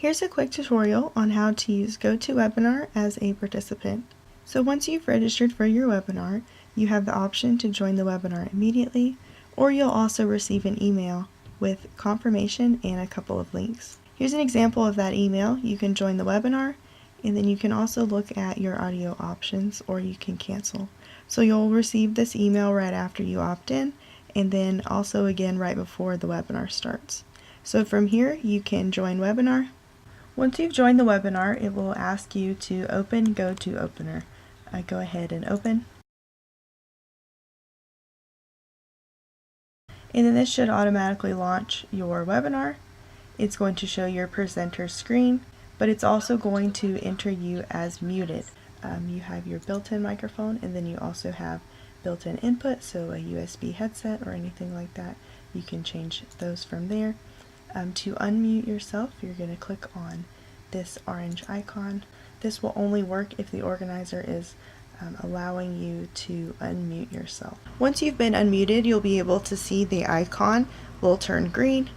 Here's a quick tutorial on how to use GoToWebinar as a participant. So once you've registered for your webinar, you have the option to join the webinar immediately, or you'll also receive an email with confirmation and a couple of links. Here's an example of that email. You can join the webinar, and then you can also look at your audio options, or you can cancel. So you'll receive this email right after you opt in, and then also again right before the webinar starts. So from here, you can join webinar. Once you've joined the webinar, it will ask you to open GoToWebinar. Go ahead and open. And then this should automatically launch your webinar. It's going to show your presenter screen, but it's also going to enter you as muted. You have your built-in microphone, and then you also have built-in input, so a USB headset or anything like that. You can change those from there. To unmute yourself, you're going to click on this orange icon. This will only work if the organizer is allowing you to unmute yourself. Once you've been unmuted, you'll be able to see the icon will turn green.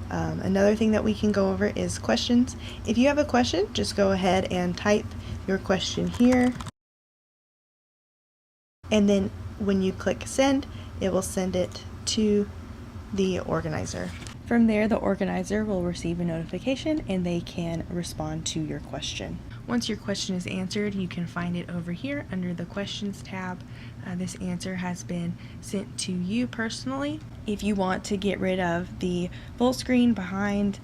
Another thing that we can go over is questions. If you have a question, just go ahead and type your question here. And then when you click send, it will send it to the organizer. From there, the organizer will receive a notification and they can respond to your question. Once your question is answered, you can find it over here under the questions tab. This answer has been sent to you personally. If you want to get rid of the full screen behind,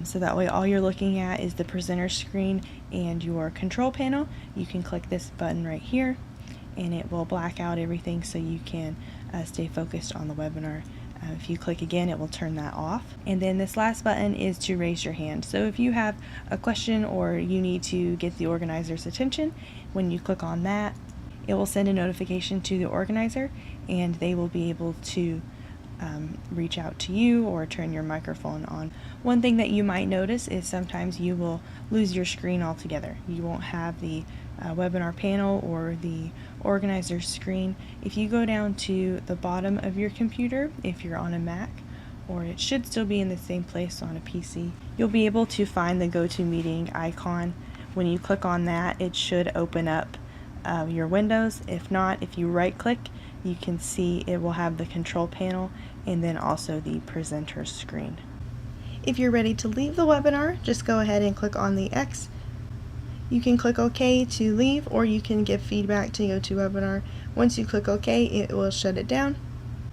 so that way all you're looking at is the presenter screen and your control panel, you can click this button right here and it will black out everything so you can stay focused on the webinar. If you click again, it will turn that off. And then this last button is to raise your hand. So if you have a question or you need to get the organizer's attention, when you click on that, it will send a notification to the organizer and they will be able to reach out to you or turn your microphone on. One thing that you might notice is sometimes you will lose your screen altogether. You won't have the webinar panel or the organizer's screen. If you go down to the bottom of your computer, if you're on a Mac, or it should still be in the same place on a PC, you'll be able to find the GoToMeeting icon. When you click on that, it should open up your windows. If not, if you right click, you can see it will have the control panel and then also the presenter screen. If you're ready to leave the webinar, just go ahead and click on the X. You can click OK to leave, or you can give feedback to GoToWebinar. Once you click OK, it will shut it down.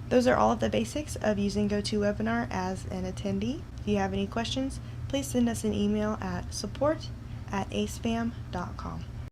Those are all of the basics of using GoToWebinar as an attendee. If you have any questions, please send us an email at support@acespam.com.